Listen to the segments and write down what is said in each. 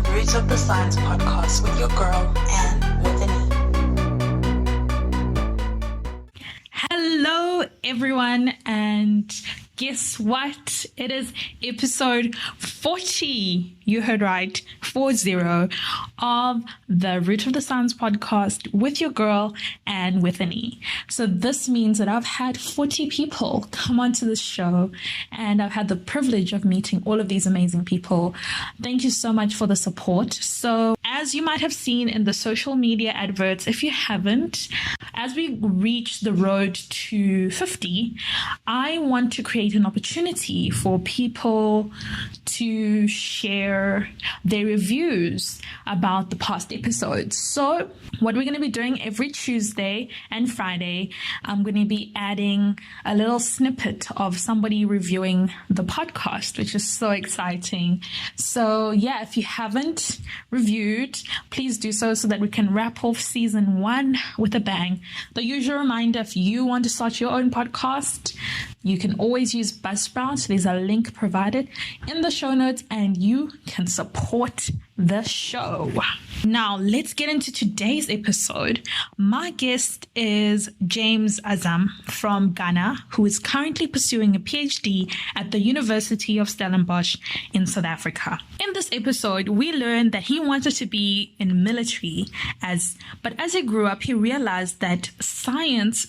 the Roots of the Science podcast with your girl, Anne with an E. Hello, everyone, and guess what? It is episode 40. You heard right, 40 of the Root of the Science podcast with your girl and with an E. So this means that I've had 40 people come onto the show, and I've had the privilege of meeting all of these amazing people. Thank you so much for the support. So as you might have seen in the social media adverts, if you haven't, as we reach the road to 50, I want to create an opportunity for people to share their reviews about the past episodes. So what we're going to be doing every Tuesday and Friday, I'm going to be adding a little snippet of somebody reviewing the podcast, which is so exciting. So yeah, if you haven't reviewed, please do so that we can wrap off season 1 with a bang. The usual reminder, if you want to start your own podcast, you can always use Buzzsprout. There's a link provided in the show notes, and you can support the show. Now, let's get into today's episode. My guest is James Azam from Ghana, who is currently pursuing a PhD at the University of Stellenbosch in South Africa. In this episode, we learned that he wanted to be in military, but as he grew up, he realized that science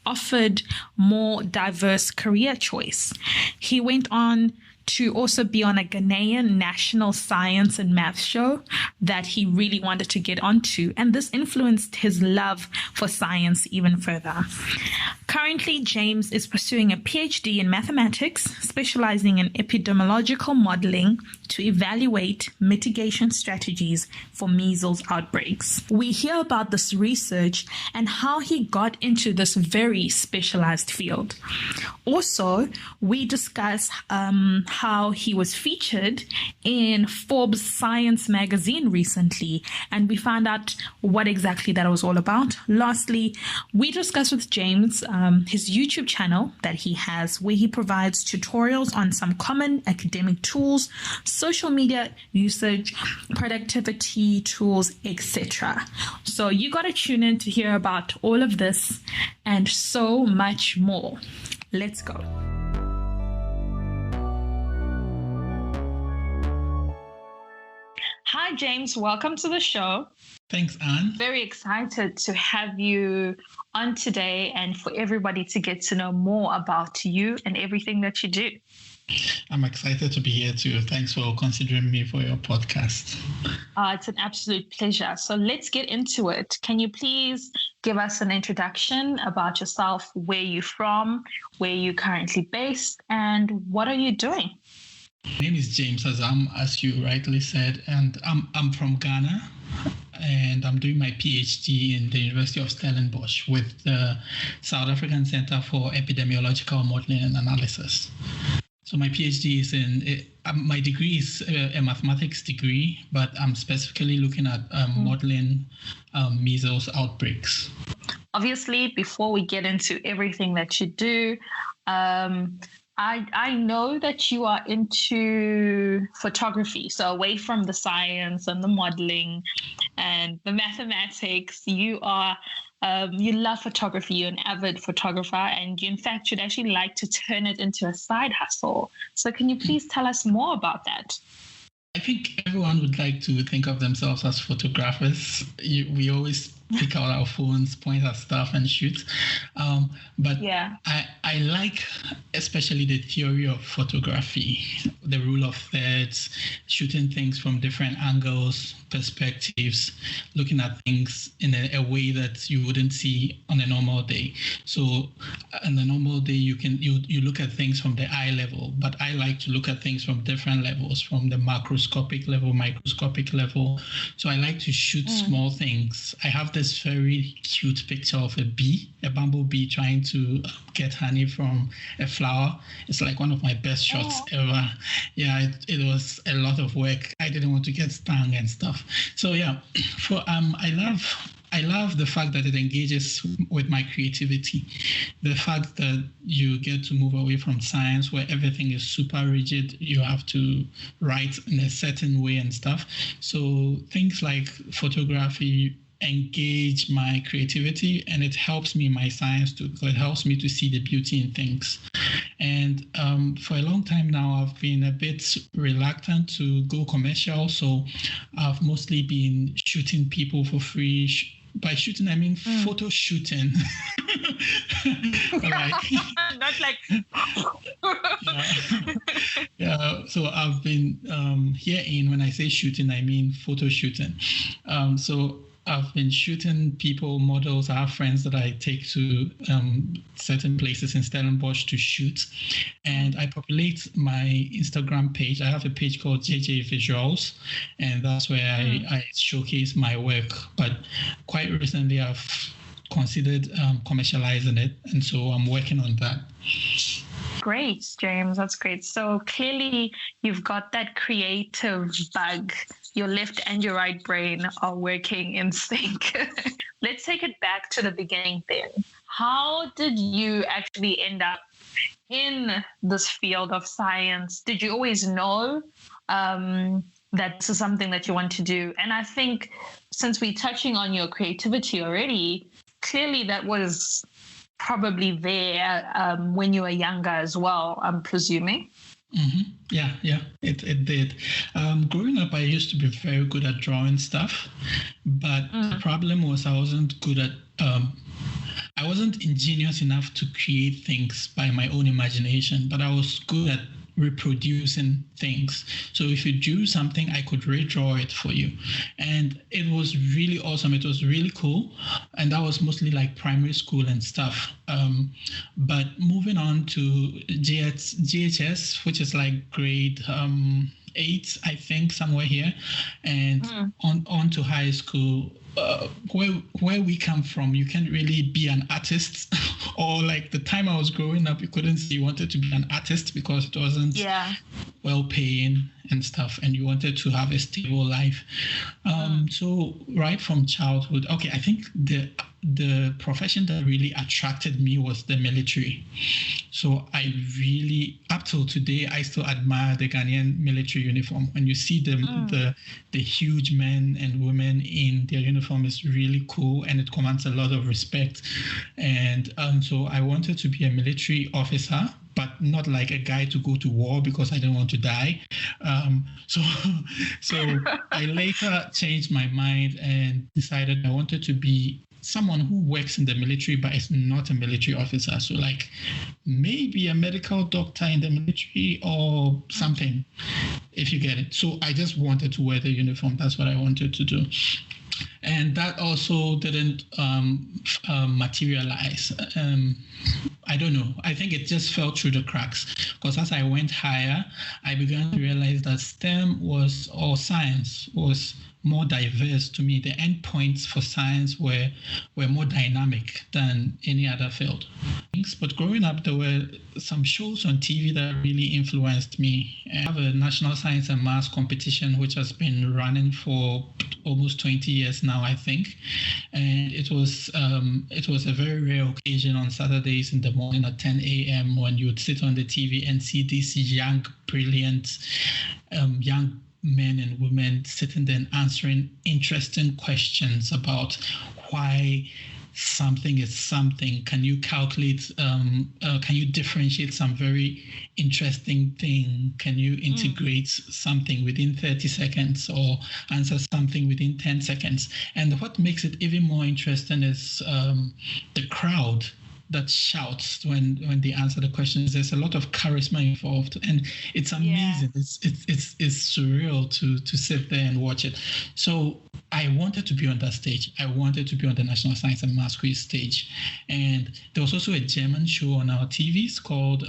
offered more diverse career choice. He went on to also be on a Ghanaian national science and math show that he really wanted to get onto, and this influenced his love for science even further. Currently, James is pursuing a PhD in mathematics, specializing in epidemiological modeling to evaluate mitigation strategies for measles outbreaks. We hear about this research and how he got into this very specialized field. Also, we discuss how he was featured in Forbes Science magazine recently, and we found out what exactly that was all about. Lastly, we discuss with James his YouTube channel that he has, where he provides tutorials on some common academic tools, social media usage, productivity tools, etc. So you got to tune in to hear about all of this and so much more. Let's go. Hi, James. Welcome to the show. Thanks, Anne. Very excited to have you on today and for everybody to get to know more about you and everything that you do. I'm excited to be here too. Thanks for considering me for your podcast. It's an absolute pleasure. So let's get into it. Can you please give us an introduction about yourself, where you're from, where you're currently based, and what are you doing? My name is James Azam, as you rightly said, and I'm from Ghana, and I'm doing my PhD in the University of Stellenbosch with the South African Center for Epidemiological Modeling and Analysis. So my PhD is my degree is a mathematics degree, but I'm specifically looking at modeling measles outbreaks. Obviously, before we get into everything that you do, I know that you are into photography. So away from the science and the modeling and the mathematics, you love photography. You're an avid photographer, and you, in fact, should actually like to turn it into a side hustle. So can you please tell us more about that? I think everyone would like to think of themselves as photographers. We always pick out our phones, point at stuff and shoot. But yeah. I like especially the theory of photography, the rule of thirds, shooting things from different angles, perspectives, looking at things in a way that you wouldn't see on a normal day. So on a normal day, you look at things from the eye level, but I like to look at things from different levels, from the macroscopic level, microscopic level. So I like to shoot small things. I have this very cute picture of a bumblebee trying to get honey from a flower. It's like one of my best shots ever. Yeah, it was a lot of work. I didn't want to get stung and stuff. So yeah, I love I love the fact that it engages with my creativity. The fact that you get to move away from science where everything is super rigid. You have to write in a certain way and stuff. So things like photography engage my creativity, and it helps me in my science too, because it helps me to see the beauty in things. And for a long time now, I've been a bit reluctant to go commercial, so I've mostly been shooting people for free. By shooting, I mean photo shooting. Not like. Yeah. So I've been herein, when I say shooting, I mean photo shooting. So I've been shooting people, models. I have friends that I take to certain places in Stellenbosch to shoot. And I populate my Instagram page. I have a page called JJ Visuals, and that's where I showcase my work. But quite recently, I've considered commercializing it. And so I'm working on that. Great, James. That's great. So clearly you've got that creative bug. Your left and your right brain are working in sync. Let's take it back to the beginning then. How did you actually end up in this field of science? Did you always know that this is something that you want to do? And I think since we're touching on your creativity already, clearly that was probably there when you were younger as well, I'm presuming. Mm-hmm. Yeah, it did. Growing up, I used to be very good at drawing stuff, but the problem was I wasn't good at, I wasn't ingenious enough to create things by my own imagination, but I was good at reproducing things. So if you drew something, I could redraw it for you. And it was really awesome. It was really cool. And that was mostly like primary school and stuff. But moving on to GHS, which is like grade 8, I think, somewhere here, and on to high school. Where we come from, you can't really be an artist, or like the time I was growing up, you couldn't say you wanted to be an artist because it wasn't well paying and stuff, and you wanted to have a stable life. So right from childhood, I think the profession that really attracted me was the military. So I really, up till today, I still admire the Ghanaian military uniform. When you see the huge men and women in their uniform, is really cool, and it commands a lot of respect. And so I wanted to be a military officer, but not like a guy to go to war because I didn't want to die. So I later changed my mind and decided I wanted to be someone who works in the military but is not a military officer. So like maybe a medical doctor in the military or something, if you get it. So I just wanted to wear the uniform. That's what I wanted to do. And that also didn't materialize. I don't know. I think it just fell through the cracks, because as I went higher, I began to realize that STEM or science was more diverse to me. The endpoints for science were more dynamic than any other field. But growing up, there were some shows on TV that really influenced me. I have a national science and maths competition which has been running for almost 20 years now, I think. And it was a very rare occasion on Saturdays in the morning at 10 a.m. when you would sit on the TV and see these young, brilliant, young men and women sitting there and answering interesting questions about why something is something. Can you calculate, can you differentiate some very interesting thing? Can you integrate something within 30 seconds or answer something within 10 seconds? And what makes it even more interesting is the crowd that shouts when they answer the questions. There's a lot of charisma involved, and it's amazing. It's surreal to sit there and watch it. So I wanted to be on that stage. I wanted to be on the National Science and Maths Quiz stage. And there was also a German show on our TVs called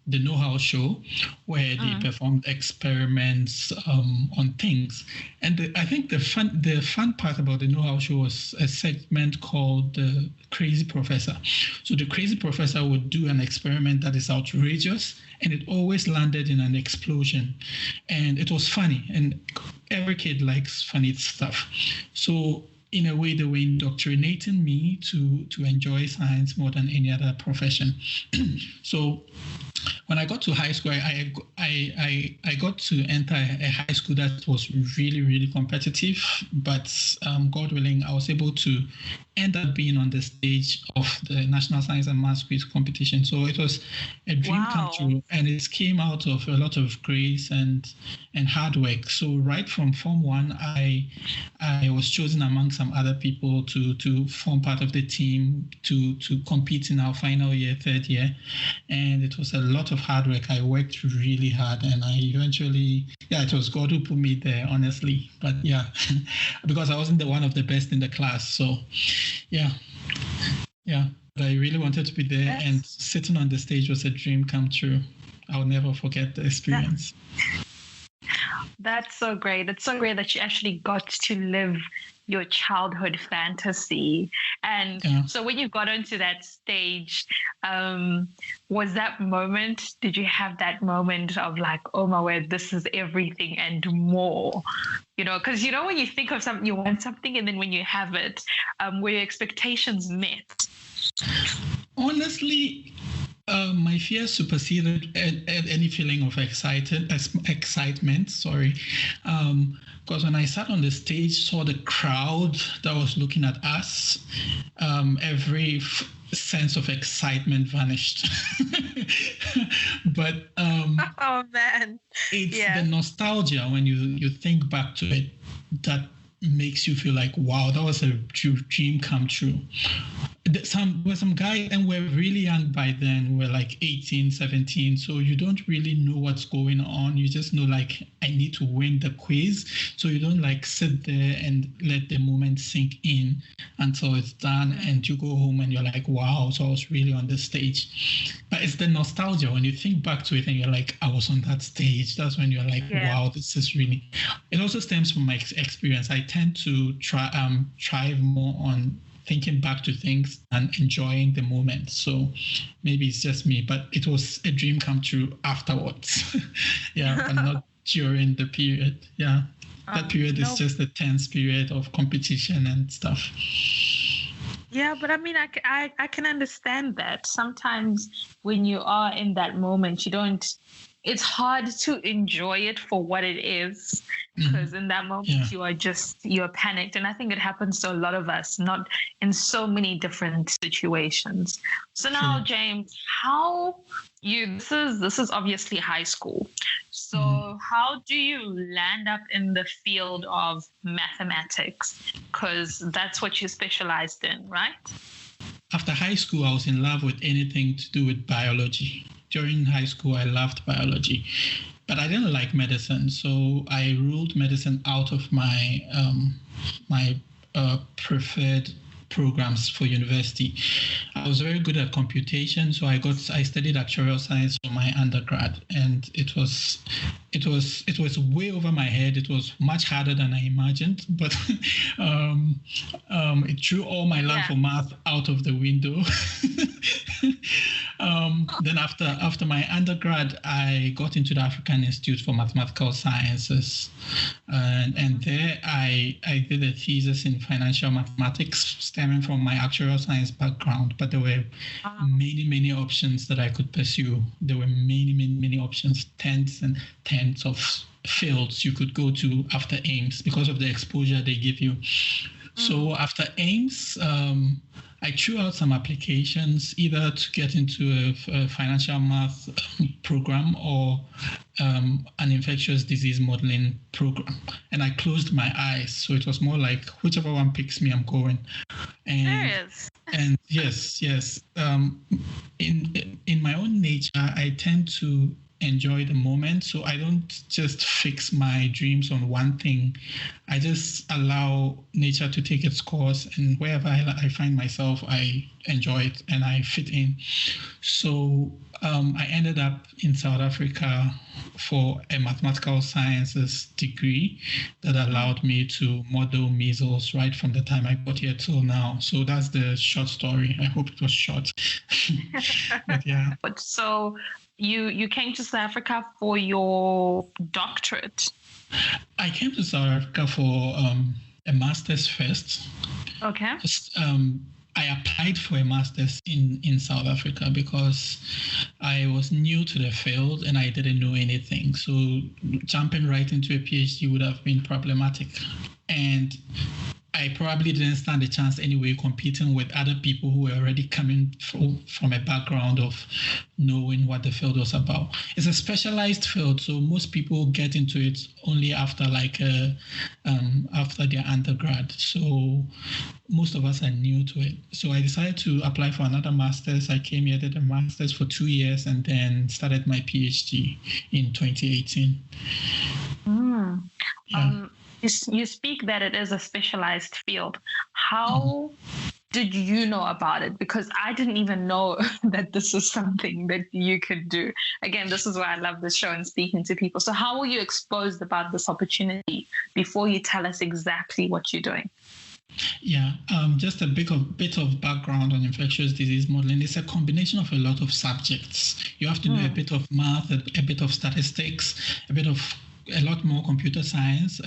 the Know-How Show, where they performed experiments on things. And I think the fun part about the Know-How Show was a segment called the Crazy Professor. So the Crazy Professor would do an experiment that is outrageous, and it always landed in an explosion. And it was funny, and every kid likes funny stuff. So in a way, they were indoctrinating me to enjoy science more than any other profession. So when I got to high school, I got to enter a high school that was really, really competitive. But God willing, I was able to end up being on the stage of the National Science and Maths Quiz competition. So it was a dream come true, and it came out of a lot of grace and hard work. So right from Form 1, I was chosen among some other people to form part of the team to compete in our final year, third year. And it was a lot of hard work. I worked really hard, and I eventually, it was God who put me there, honestly. But because I wasn't one of the best in the class. So but I really wanted to be there, and sitting on the stage was a dream come true. I'll never forget the experience. That's so great. It's so great that you actually got to live your childhood fantasy. And so when you got onto that stage, was that moment, did you have that moment of like, oh my word, this is everything and more? Because when you think of something, you want something, and then when you have it, were your expectations met? Honestly, my fear superseded any feeling of excitement. Sorry, because when I sat on the stage, saw the crowd that was looking at us, every sense of excitement vanished. But oh man, it's the nostalgia when you think back to it that makes you feel like, wow, that was a dream come true. Some guys, and we're really young by then, we're like 18, 17, so you don't really know what's going on. You just know, like, I need to win the quiz. So you don't like sit there and let the moment sink in until it's done, and you go home and you're like, wow, so I was really on the stage. But it's the nostalgia when you think back to it and you're like, I was on that stage. That's when you're like, wow, this is really. It also stems from my experience. I tend to thrive more on thinking back to things and enjoying the moment. So maybe it's just me, but it was a dream come true afterwards. But not during the period. That period is just a tense period of competition and stuff. Yeah, but I mean, I can understand that. Sometimes when you are in that moment, it's hard to enjoy it for what it is, because in that moment you're panicked. And I think it happens to a lot of us, not in so many different situations. So now, James, this is obviously high school. So how do you land up in the field of mathematics? Because that's what you specialized in, right? After high school, I was in love with anything to do with biology. During high school, I loved biology, but I didn't like medicine. So I ruled medicine out of my preferred programs for university. I was very good at computation, so I studied actuarial science for my undergrad, and it was way over my head. It was much harder than I imagined, but it threw all my love for math out of the window. Then after my undergrad, I got into the African Institute for Mathematical Sciences, and there I did a thesis in financial mathematics stemming from my actuarial science background. But there were many options that I could pursue. There were many options, tens and tens of fields you could go to after AIMS because of the exposure they give you. So after AIMS, I threw out some applications either to get into a financial math program or an infectious disease modeling program. And I closed my eyes. So it was more like whichever one picks me, I'm going. And yes. In my own nature, I tend to enjoy the moment. So I don't just fix my dreams on one thing. I just allow nature to take its course, and wherever I find myself, I enjoy it and I fit in. So I ended up in South Africa for a mathematical sciences degree that allowed me to model measles right from the time I got here till now. So that's the short story. I hope it was short. But so you came to South Africa for your doctorate? I came to South Africa for a master's first. Okay. I applied for a master's in South Africa because I was new to the field and I didn't know anything. So jumping right into a PhD would have been problematic. And I probably didn't stand a chance anyway competing with other people who were already coming from a background of knowing what the field was about. It's a specialized field, so most people get into it only after after their undergrad. So most of us are new to it. So I decided to apply for another master's. I came here, did a master's for 2 years, and then started my PhD in 2018. Yeah. You speak that it is a specialized field. How did you know about it? Because I didn't even know that this is something that you could do. Again, this is why I love this show and speaking to people. So how were you exposed about this opportunity before you tell us exactly what you're doing? Yeah, just a bit of background on infectious disease modeling. It's a combination of a lot of subjects. You have to know a bit of math, a bit of statistics, a lot more computer science,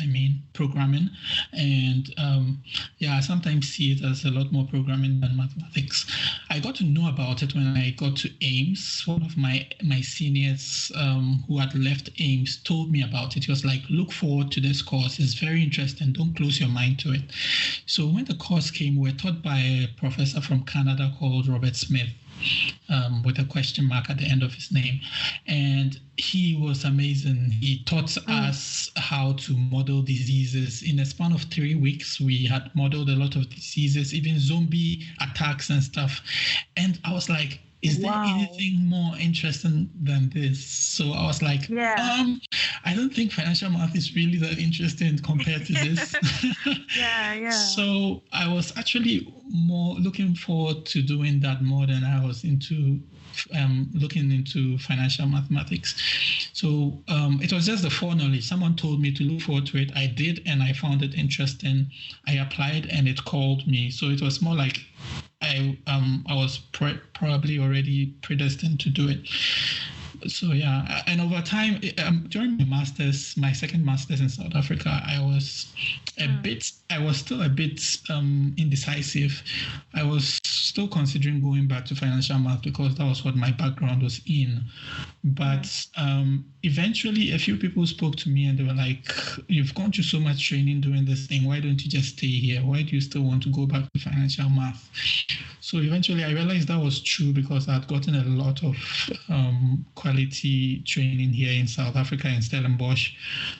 programming. And I sometimes see it as a lot more programming than mathematics. I got to know about it when I got to Ames. One of my seniors who had left Ames told me about it. He was like, look forward to this course. It's very interesting. Don't close your mind to it. So when the course came, we were taught by a professor from Canada called Robert Smith. With a question mark at the end of his name. And he was amazing. He taught us how to model diseases. In a span of 3 weeks, we had modeled a lot of diseases, even zombie attacks and stuff. And I was like, is there anything more interesting than this? So I was like, I don't think financial math is really that interesting compared to this. So I was actually more looking forward to doing that more than I was into looking into financial mathematics. So it was just the foreknowledge. Someone told me to look forward to it. I did, and I found it interesting. I applied, and it called me. So it was more like I was probably already predestined to do it. So and over time, during my second master's in South Africa, I was still a bit indecisive. I was still considering going back to financial math because that was what my background was in. But eventually, a few people spoke to me and they were like, "You've gone through so much training doing this thing. Why don't you just stay here? Why do you still want to go back to financial math?" So eventually, I realized that was true because I had gotten a lot of quality training here in South Africa in Stellenbosch.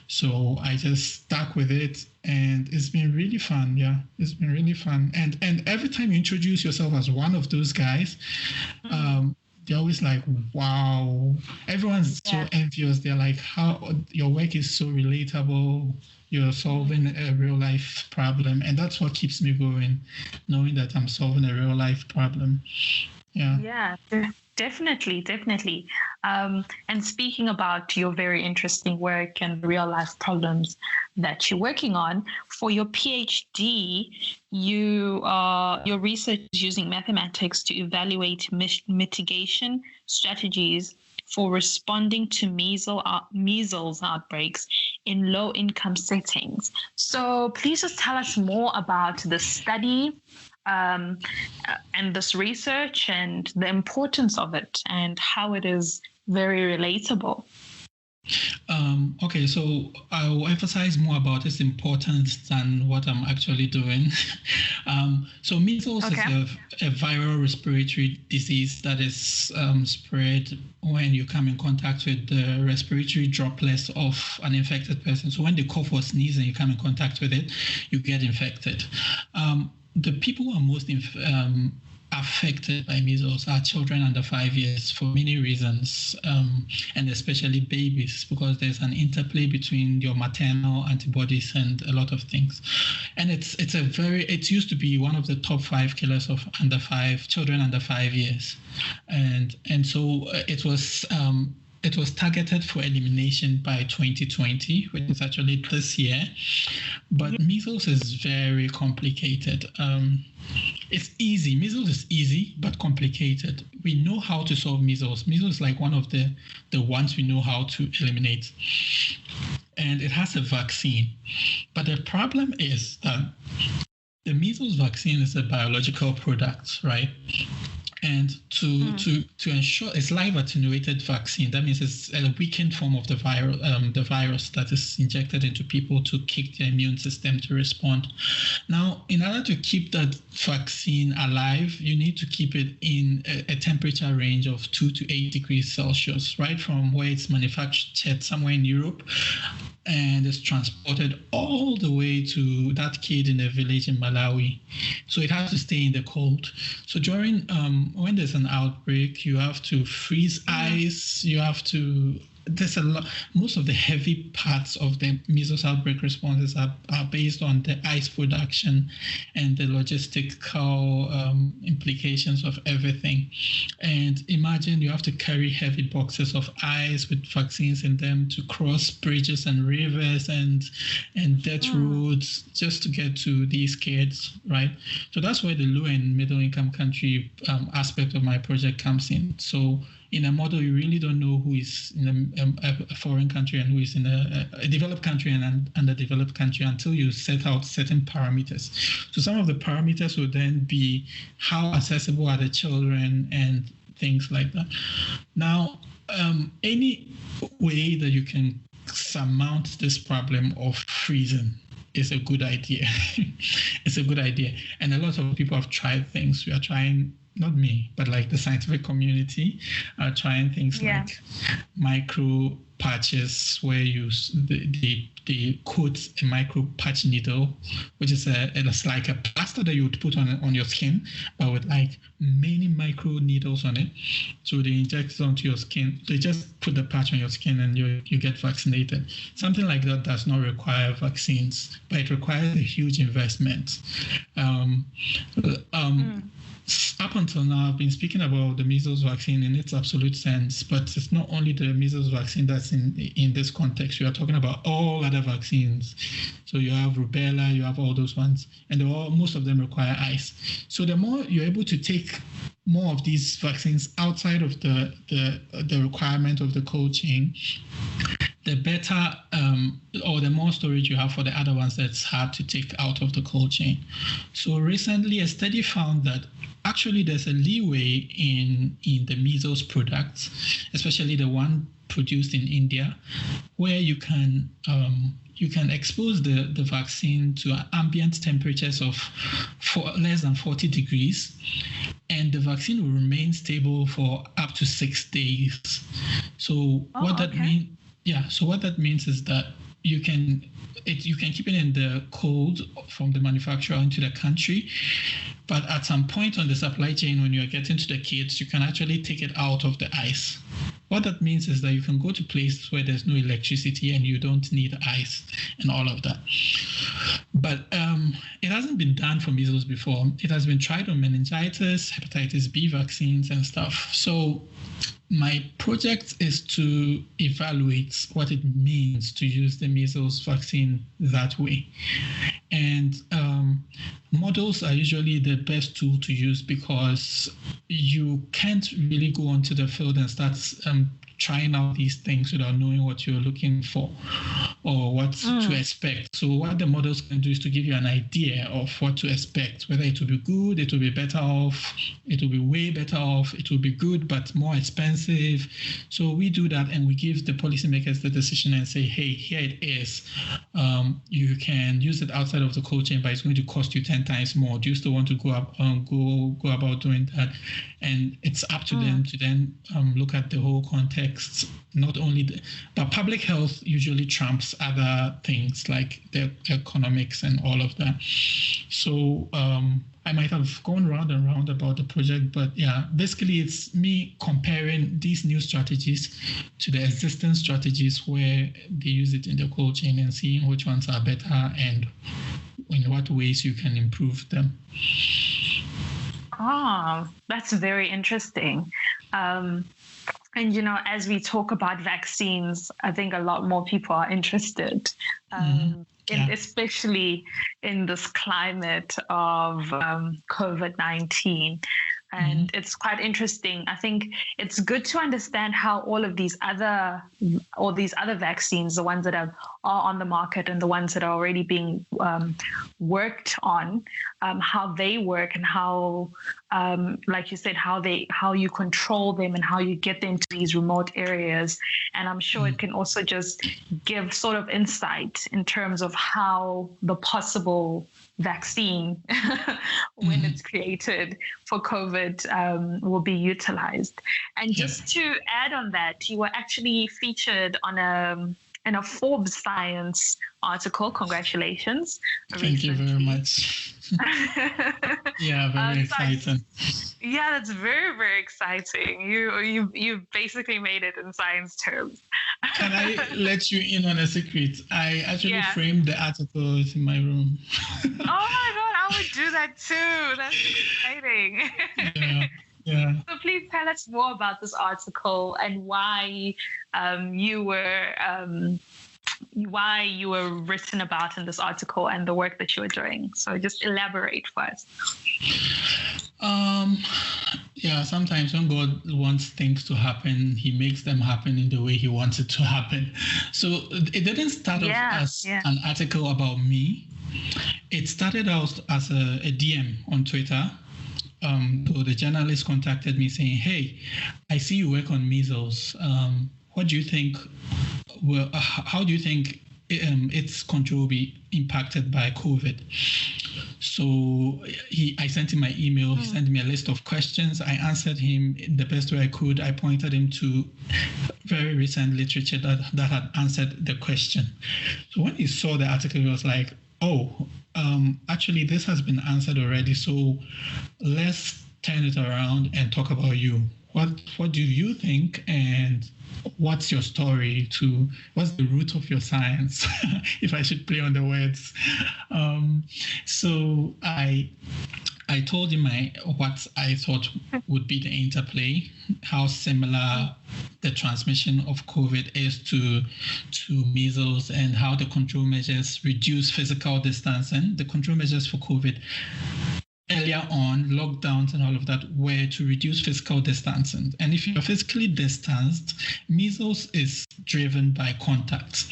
So I just stuck with it, and it's been really fun. Yeah, it's been really fun. And every time you introduce yourself as one of those guys, they're always like, wow. Everyone's so envious. They're like, how your work is so relatable. You're solving a real life problem. And that's what keeps me going, knowing that I'm solving a real life problem. Yeah, definitely. And speaking about your very interesting work and real life problems that you're working on, for your PhD, your research is using mathematics to evaluate mitigation strategies for responding to measles outbreaks in low-income settings. So please just tell us more about the study and this research and the importance of it and how it is very relatable. Okay, so I will emphasize more about its importance than what I'm actually doing. So measles is a viral respiratory disease that is spread when you come in contact with the respiratory droplets of an infected person. So when they cough or sneeze and you come in contact with it, you get infected. The people who are most affected by measles are children under 5 years for many reasons, and especially babies, because there's an interplay between your maternal antibodies and a lot of things. And it used to be one of the top 5 killers of children under 5 years. And so it was targeted for elimination by 2020, which is actually this year. But measles is very complicated. It's easy. Measles is easy, but complicated. We know how to solve measles. Measles is like one of the ones we know how to eliminate. and it has a vaccine. But the problem is that the measles vaccine is a biological product, right? And to ensure it's live attenuated vaccine, that means it's a weakened form of the virus that is injected into people to kick the immune system to respond. Now, in order to keep that vaccine alive, you need to keep it in a temperature range of 2 to 8 degrees Celsius, right from where it's manufactured somewhere in Europe, and it's transported all the way to that kid in a village in Malawi. So it has to stay in the cold. So during when there's an outbreak, you have to freeze ice, you have to, there's a lot, most of the heavy parts of the measles outbreak responses are based on the ice production and the logistical implications of everything. And imagine you have to carry heavy boxes of ice with vaccines in them to cross bridges and rivers and dirt roads just to get to these kids, right? So that's where the low and middle income country aspect of my project comes in. So in a model, you really don't know who is in a foreign country and who is in a developed country and an underdeveloped country until you set out certain parameters. So some of the parameters will then be how accessible are the children and things like that. Now, any way that you can surmount this problem of freezing is a good idea. It's a good idea. And a lot of people have tried things. We are trying, not me, but like the scientific community are trying things like micro patches where you they coat a micro patch needle, which is it's like a plaster that you would put on your skin, but with like many micro needles on it. So they inject it onto your skin. They just put the patch on your skin and you get vaccinated. Something like that does not require vaccines, but it requires a huge investment. Up until now, I've been speaking about the measles vaccine in its absolute sense, but it's not only the measles vaccine that's in this context. We are talking about all other vaccines. So you have rubella, you have all those ones, and most of them require ice. So the more you're able to take more of these vaccines outside of the requirement of the cold chain, the better or the more storage you have for the other ones that's hard to take out of the cold chain. So recently, a study found that actually there's a leeway in the measles products, especially the one produced in India, where you can expose the vaccine to ambient temperatures of less than 40 degrees, and the vaccine will remain stable for up to 6 days. So what that means is that you can keep it in the cold from the manufacturer into the country, but at some point on the supply chain, when you're getting to the kids, you can actually take it out of the ice. What that means is that you can go to places where there's no electricity and you don't need ice and all of that. But it hasn't been done for measles before. It has been tried on meningitis, hepatitis B vaccines and stuff. So my project is to evaluate what it means to use the measles vaccine that way. And models are usually the best tool to use because you can't really go onto the field and start trying out these things without knowing what you're looking for or what to expect. So what the models can do is to give you an idea of what to expect, whether it will be good, it will be better off, it will be way better off, it will be good but more expensive. So we do that and we give the policymakers the decision and say, hey, here it is. You can use it outside of the cold chain, but it's going to cost you 10 times more. Do you still want to go about doing that? And it's up to them to then look at the whole context, not only but public health usually trumps other things like the economics and all of that. So I might have gone round and round about the project, but yeah, basically it's me comparing these new strategies to the existing strategies where they use it in the cold chain and seeing which ones are better and in what ways you can improve them. Oh, that's very interesting. And, as we talk about vaccines, I think a lot more people are interested, especially in this climate of COVID-19. And it's quite interesting. I think it's good to understand how all these other vaccines, the ones that are on the market and the ones that are already being worked on, how they work and how, like you said, how you control them and how you get them to these remote areas. And I'm sure it can also just give sort of insight in terms of how the possible vaccine, when it's created for COVID, will be utilized. And just to add on that, you were actually featured on in a Forbes Science article. Congratulations. Thank you very much. Yeah, very exciting. Yeah, that's very, very exciting. You basically made it in science terms. Can I let you in on a secret? I actually framed the articles in my room. Oh my God, I would do that too. That's exciting. Yeah. So please tell us more about this article and why you were written about in this article and the work that you were doing. So just elaborate for us. Sometimes when God wants things to happen, he makes them happen in the way he wants it to happen. So it didn't start off as an article about me. It started out as a DM on Twitter. So the journalist contacted me saying, "Hey, I see you work on measles. What do you think? Well, how do you think its control will be impacted by COVID?" So I sent him my email. He sent me a list of questions. I answered him in the best way I could. I pointed him to very recent literature that had answered the question. So when he saw the article, he was like, "Oh, actually, this has been answered already. So let's turn it around and talk about you. What do you think, and what's your story? What's the root of your science?" If I should play on the words. So I told him what I thought would be the interplay, how similar the transmission of COVID is to measles, and how the control measures reduce physical distancing. The control measures for COVID earlier on, lockdowns and all of that, were to reduce physical distancing. And if you're physically distanced, measles is driven by contact.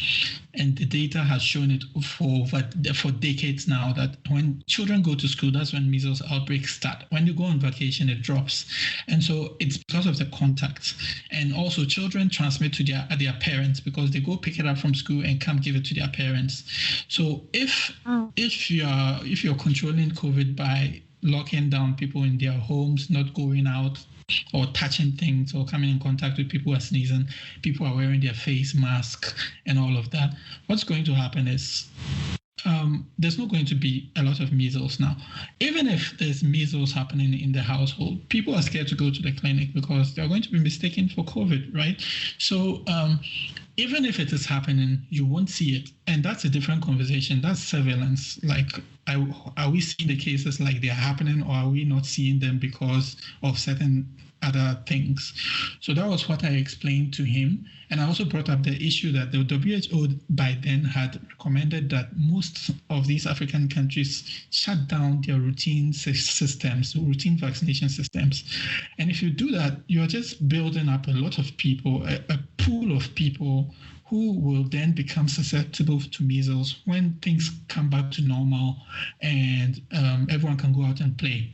And the data has shown it for decades now that when children go to school, that's when measles outbreaks start. When you go on vacation, it drops. And so it's because of the contact. And also children transmit to their parents because they go pick it up from school and come give it to their parents. So if you're controlling COVID by locking down people in their homes, not going out or touching things or coming in contact with people who are sneezing, people are wearing their face mask and all of that, what's going to happen is there's not going to be a lot of measles now. Even if there's measles happening in the household, people are scared to go to the clinic because they're going to be mistaken for COVID, right? So even if it is happening, you won't see it. And that's a different conversation. That's surveillance. Like, are we seeing the cases like they're happening, or are we not seeing them because of certain other things? So that was what I explained to him. And I also brought up the issue that the WHO by then had recommended that most of these African countries shut down their routine systems, routine vaccination systems. And if you do that, you're just building up a lot of people, a pool of people who will then become susceptible to measles when things come back to normal and everyone can go out and play.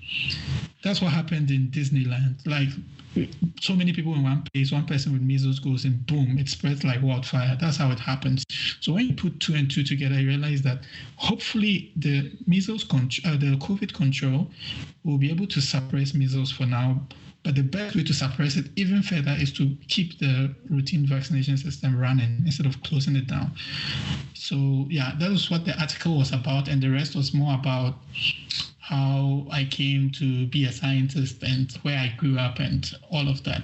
That's what happened in Disneyland. Like, so many people in one place, one person with measles goes and boom, it spreads like wildfire. That's how it happens. So when you put 2 and 2 together, you realize that hopefully the the COVID control will be able to suppress measles for now. But the best way to suppress it even further is to keep the routine vaccination system running instead of closing it down. So yeah, that was what the article was about. And the rest was more about how I came to be a scientist and where I grew up and all of that.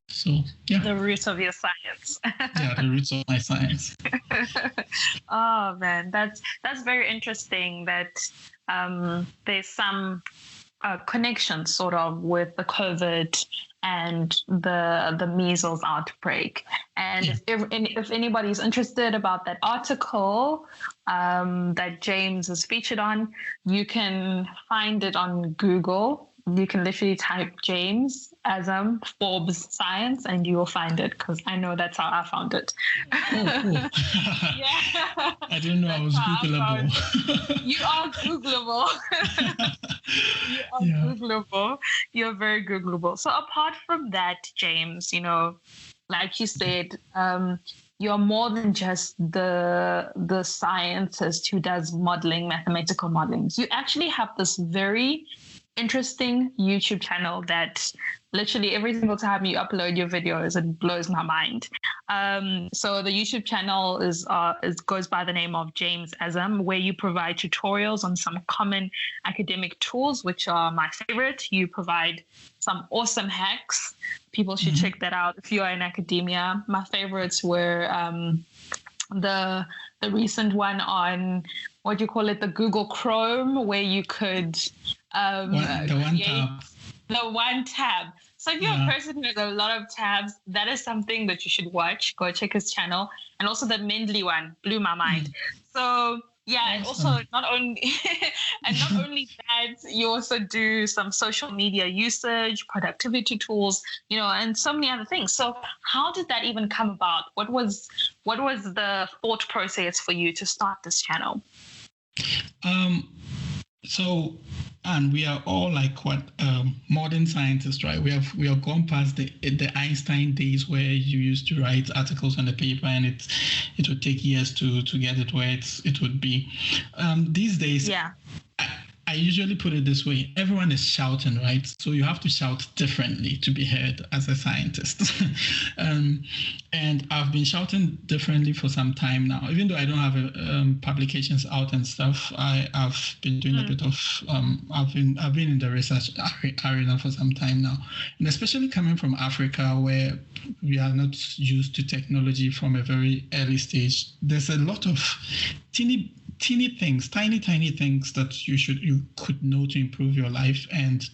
So yeah. The roots of your science. Yeah, the roots of my science. Oh man, that's very interesting that there's some connection sort of with the COVID and the measles outbreak. And if anybody's interested about that article that James is featured on, you can find it on Google. you can literally type James Azam Forbes Science and you will find it, because I know that's how I found it. Oh, cool. Yeah. I didn't know I was Googleable. You are Googleable. You are Googleable. You're very Googleable. So apart from that, James, like you said, you're more than just the scientist who does modeling, mathematical modeling. You actually have this very interesting YouTube channel that literally every single time you upload your videos, it blows my mind. So the YouTube channel goes by the name of James Azam, where you provide tutorials on some common academic tools, which are my favorite. You provide some awesome hacks. People should check that out if you are in academia. My favorites were the recent one on, what do you call it, the Google Chrome, where you could the one tab. So if you're a person who has a lot of tabs, that is something that you should watch. Go check his channel. And also the Mendeley one blew my mind. So yeah, and also not only that, you also do some social media usage, productivity tools, and so many other things. So how did that even come about? What was the thought process for you to start this channel? So, and we are all like modern scientists, right? We have gone past the Einstein days where you used to write articles on the paper and it would take years to get it where it would be. These days, I usually put it this way: everyone is shouting, right? So you have to shout differently to be heard as a scientist. And I've been shouting differently for some time now. Even though I don't have publications out and stuff, I've been doing a bit of I've been in the research arena for some time now, and especially coming from Africa, where we are not used to technology from a very early stage. There's a lot of tiny things, tiny things that you could know to improve your life, and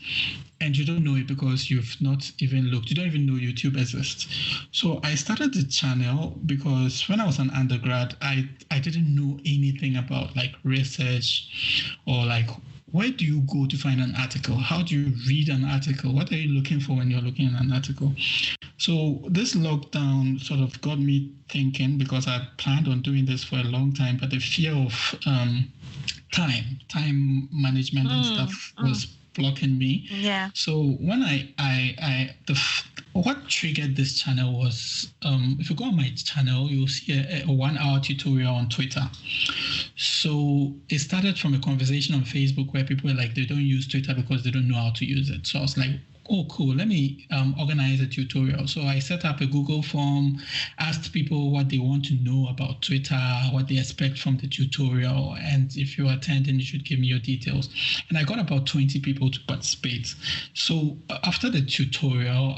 you don't know it because you've not even looked. You don't even know YouTube exists. So I started the channel because when I was an undergrad, I didn't know anything about like research or like, where do you go to find an article? How do you read an article? What are you looking for when you're looking at an article? So this lockdown sort of got me thinking, because I planned on doing this for a long time, but the fear of time management and stuff was blocking me. Yeah. So when what triggered this channel was, if you go on my channel, you'll see a 1-hour tutorial on Twitter. So it started from a conversation on Facebook where people were like, they don't use Twitter because they don't know how to use it. So I was like, oh, cool, let me organize a tutorial. So I set up a Google form, asked people what they want to know about Twitter, what they expect from the tutorial, and if you're attending, you should give me your details. And I got about 20 people to participate. So after the tutorial,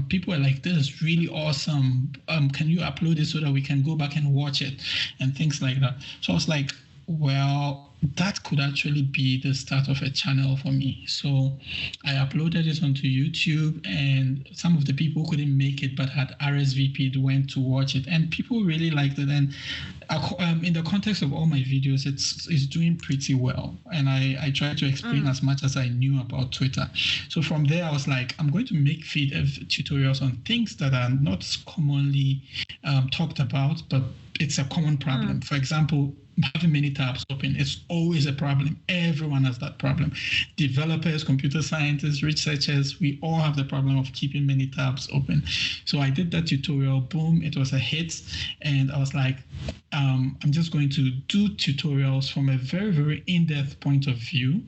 people were like, this is really awesome. Can you upload it so that we can go back and watch it and things like that? So I was like, well, that could actually be the start of a channel for me. So I uploaded it onto YouTube, and some of the people couldn't make it but had RSVP'd, went to watch it, and people really liked it. And in the context of all my videos, it's doing pretty well. And I tried to explain as much as I knew about Twitter. So from there, I was like, I'm going to make tutorials on things that are not commonly talked about, but it's a common problem. For example, having many tabs open, it's always a problem. Everyone has that problem. Developers, computer scientists, researchers, we all have the problem of keeping many tabs open. So I did that tutorial, boom, it was a hit. And I was like, I'm just going to do tutorials from a very, very in-depth point of view,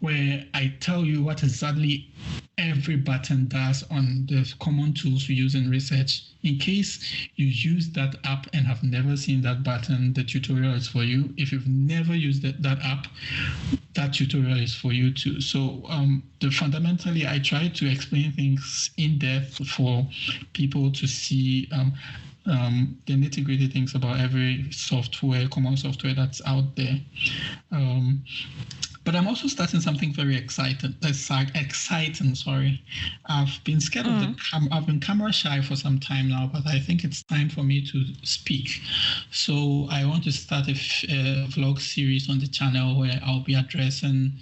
where I tell you what exactly every button does on the common tools we use in research. In case you use that app and have never seen that button, the tutorial is for you. If you've never used that app, that tutorial is for you too. So fundamentally, I try to explain things in depth for people to see the nitty-gritty things about every common software that's out there. But I'm also starting something very exciting. Sorry, I've been scared of I've been camera shy for some time now, but I think it's time for me to speak. So I want to start a vlog series on the channel where I'll be addressing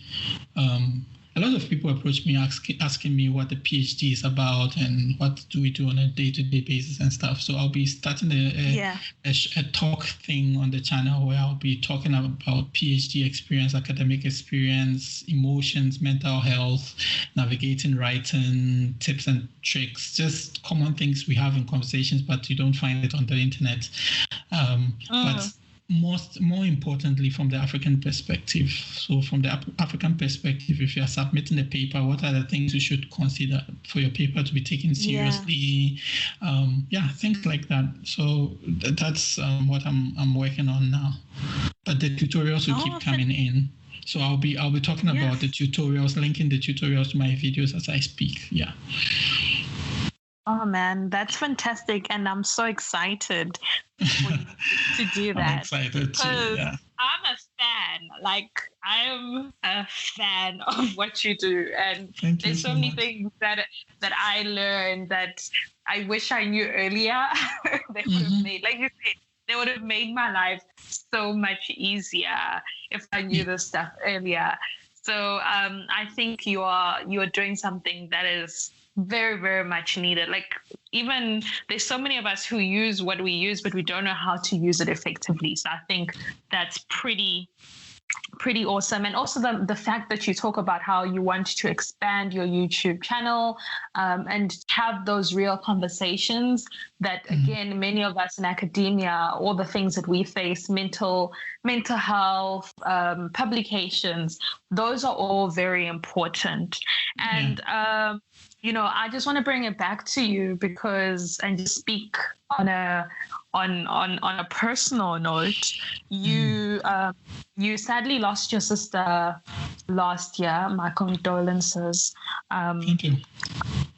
a a lot of people approach me asking me what the PhD is about and what do we do on a day-to-day basis and stuff. So I'll be starting a talk thing on the channel where I'll be talking about PhD experience, academic experience, emotions, mental health, navigating writing, tips and tricks, just common things we have in conversations, but you don't find it on the internet. But more importantly, from the African perspective. So from the African perspective, if you are submitting a paper, what are the things you should consider for your paper to be taken seriously? Things like that. So that's what I'm working on now. But the tutorials will keep coming in. So I'll be talking about the tutorials, linking the tutorials to my videos as I speak. Yeah. Oh man, that's fantastic, and I'm so excited for you to do that. I'm excited too. Yeah. I'm a fan. Like, I'm a fan of what you do, and there's so many things that I learned that I wish I knew earlier. They would have made, like you said, they would have made my life so much easier if I knew this stuff earlier. So I think you are doing something that is very, very much needed. Like, even there's so many of us who use what we use, but we don't know how to use it effectively. So I think that's pretty awesome. And also the fact that you talk about how you want to expand your YouTube channel and have those real conversations that, again, many of us in academia, all the things that we face, mental health, publications, those are all very important. And I just want to bring it back to you and just speak on a personal note. You sadly lost your sister last year. My condolences Thank you.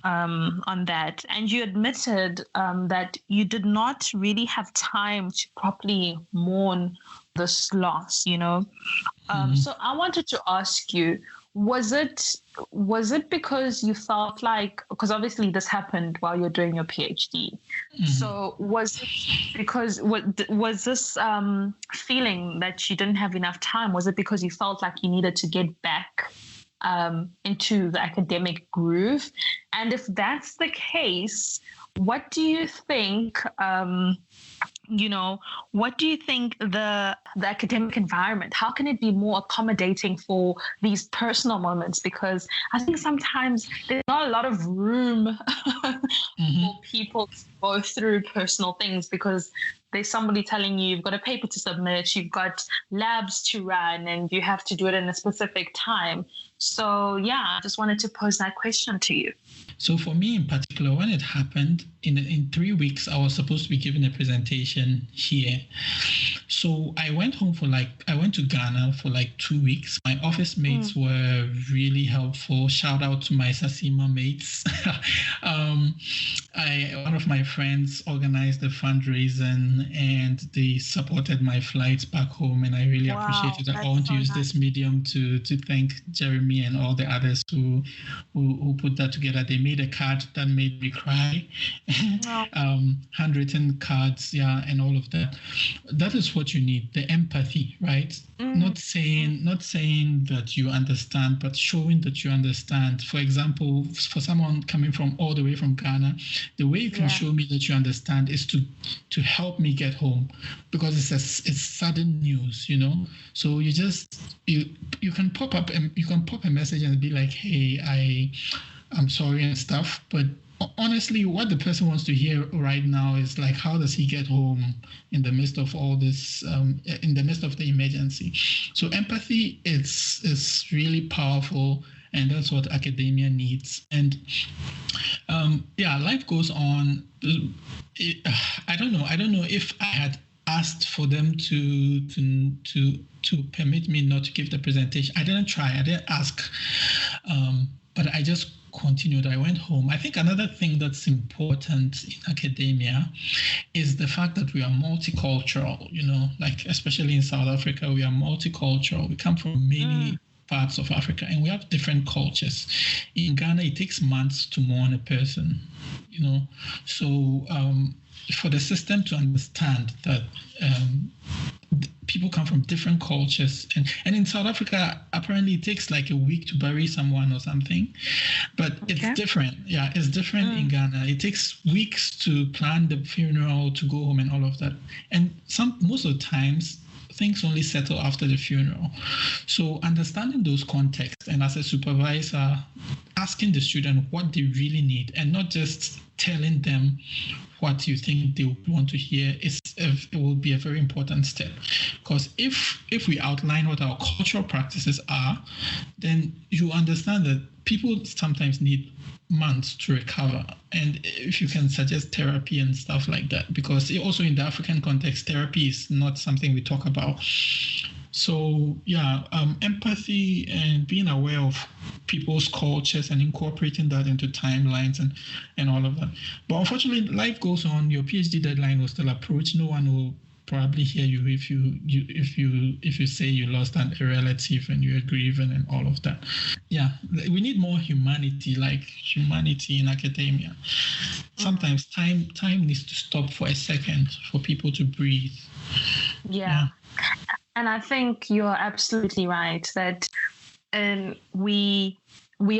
On that. And you admitted that you did not really have time to properly mourn this loss, So I wanted to ask you, was it because you felt like, because obviously this happened while you're doing your PhD. So was it because, was this feeling that you didn't have enough time, was it because you felt like you needed to get back into the academic groove? And if that's the case, what do you think, what do you think the academic environment, how can it be more accommodating for these personal moments? Because I think sometimes there's not a lot of room for people to go through personal things, because there's somebody telling you you've got a paper to submit, you've got labs to run, and you have to do it in a specific time. So I just wanted to pose that question to you. So for me in particular, when it happened, in 3 weeks, I was supposed to be giving a presentation here. So I went to Ghana for 2 weeks. My office mates were really helpful. Shout out to my Sasima mates. One of my friends organized the fundraising and they supported my flights back home, and I really appreciate it. I want to use this medium to thank Jeremy and all the others who put that together. They made a card that made me cry. Handwritten cards, and all of that. That is what you need, the empathy, right? Not saying that you understand, but showing that you understand. For example, for someone coming from all the way from Ghana, the way you can show me that you understand is to help me get home, because it's sudden news, So you can pop up a message and be like, hey, I'm sorry and stuff, but honestly, what the person wants to hear right now is like, how does he get home in the midst of all this, in the midst of the emergency? So empathy is really powerful, and that's what academia needs. And life goes on. I don't know if I had asked for them to permit me not to give the presentation. I didn't try. I didn't ask, but I just continued. I went home. I think another thing that's important in academia is the fact that we are multicultural, especially in South Africa, we are multicultural. We come from many parts of Africa, and we have different cultures. In Ghana, it takes months to mourn a person, So for the system to understand that people come from different cultures, and in South Africa apparently it takes like a week to bury someone or something, but it's different. It's different in Ghana. It takes weeks to plan the funeral, to go home and all of that, and most of the times things only settle after the funeral. So understanding those contexts, and as a supervisor, asking the student what they really need and not just telling them what you think they want to hear, it will be a very important step. Because if we outline what our cultural practices are, then you understand that people sometimes need months to recover. And if you can suggest therapy and stuff like that, because also in the African context, therapy is not something we talk about. So empathy and being aware of people's cultures and incorporating that into timelines and all of that. But unfortunately, life goes on. Your PhD deadline will still approach. No one will probably hear you if you say you lost a relative and you're grieving and all of that. We need more humanity, like humanity in academia. Sometimes time needs to stop for a second for people to breathe. And I think you're absolutely right that we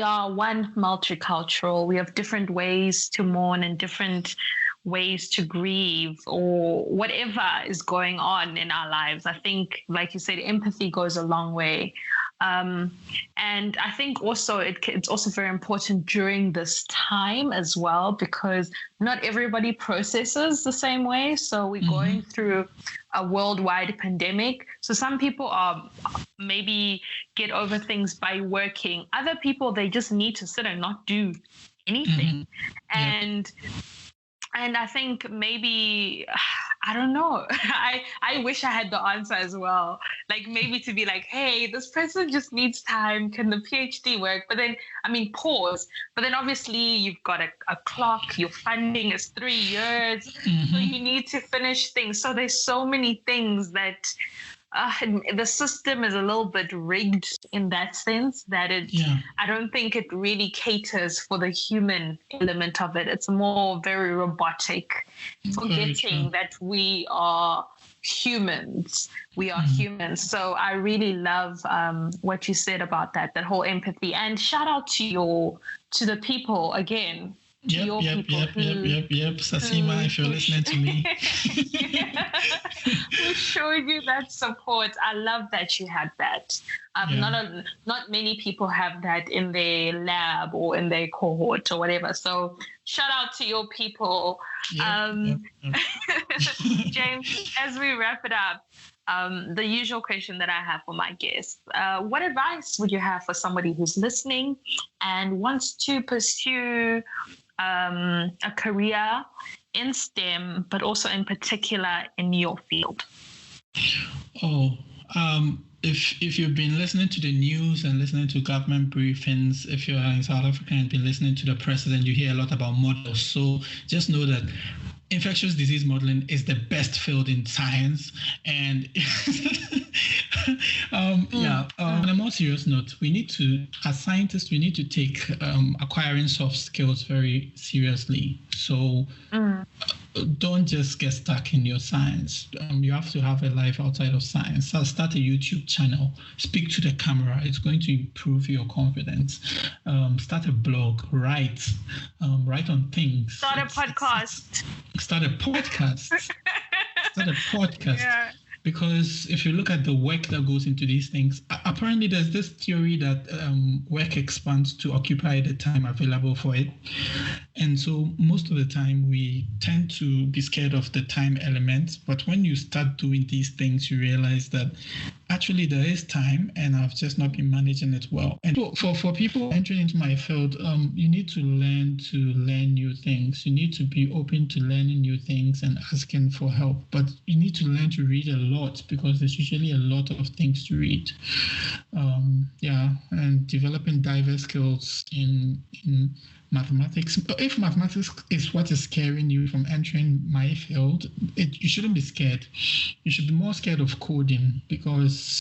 are one multicultural. We have different ways to mourn and different ways to grieve or whatever is going on in our lives. I think, like you said, empathy goes a long way. And I think also it's also very important during this time as well, because not everybody processes the same way. So we're going through a worldwide pandemic. So some people are maybe get over things by working. Other people, they just need to sit and not do anything. And I think maybe, I don't know, I wish I had the answer as well. Like maybe to be like, hey, this person just needs time. Can the PhD work? But then, pause. But then obviously you've got a clock, your funding is 3 years. So you need to finish things. So there's so many things that the system is a little bit rigged in that sense that I don't think it really caters for the human element of it. It's more very robotic, forgetting that we are humans. So I really love what you said about that whole empathy, and shout out to the people again. Yep. Sasima, if you're listening to me. Who showed you that support. I love that you had that. Not many people have that in their lab or in their cohort or whatever. So shout out to your people. James, as we wrap it up, the usual question that I have for my guests, what advice would you have for somebody who's listening and wants to pursue a career in STEM, but also in particular in your field? If you've been listening to the news and listening to government briefings, if you're in South Africa and been listening to the president, you hear a lot about models. So just know that infectious disease modeling is the best field in science. And on a more serious note, as scientists, we need to take acquiring soft skills very seriously. So don't just get stuck in your science. You have to have a life outside of science. So start a YouTube channel. Speak to the camera. It's going to improve your confidence. Start a blog. Write on things. Start a podcast. Yeah. Because if you look at the work that goes into these things, apparently there's this theory that work expands to occupy the time available for it. And so most of the time we tend to be scared of the time element. But when you start doing these things, you realize that actually there is time and I've just not been managing it well. And for people entering into my field, you need to learn new things. You need to be open to learning new things and asking for help. But you need to learn to read a lot, because there's usually a lot of things to read. And developing diverse skills in mathematics. If mathematics is what is scaring you from entering my field, you shouldn't be scared. You should be more scared of coding, because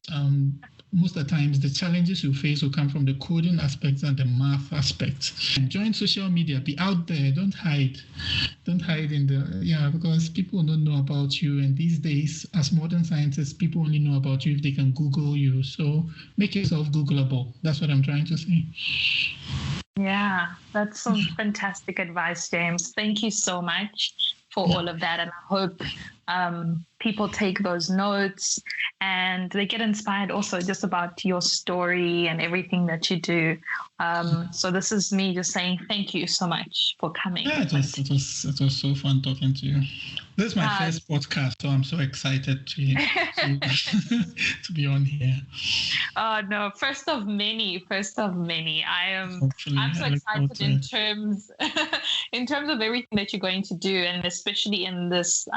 most of the times the challenges you face will come from the coding aspects and the math aspects. And join social media, be out there, don't hide. Don't hide because people don't know about you. And these days, as modern scientists, people only know about you if they can Google you. So make yourself Googleable. That's what I'm trying to say. Yeah, that's some fantastic advice, James. Thank you so much for all of that. And I hope people take those notes and they get inspired also just about your story and everything that you do. So this is me just saying thank you so much for coming. Yeah, it was so fun talking to you. This is my first podcast, so I'm so excited to be on here. Oh no, first of many. I'm so excited in terms of everything that you're going to do, and especially in this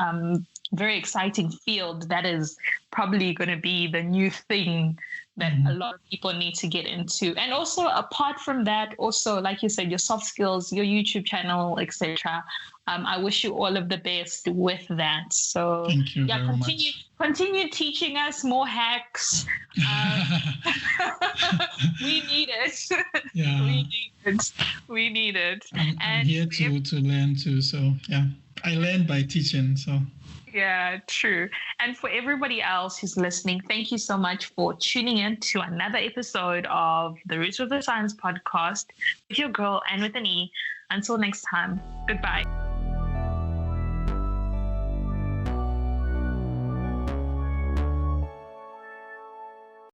very exciting field that is probably going to be the new thing that a lot of people need to get into. And also, apart from that, also, like you said, your soft skills, your YouTube channel, etc. I wish you all of the best with that. So thank you very much. Continue teaching us more hacks. We need it. Yeah. We need it. I'm here to learn too. So yeah, I learn by teaching. So. Yeah, true. And for everybody else who's listening, thank you so much for tuning in to another episode of the Roots of the Science podcast with your girl and with an E. Until next time, goodbye.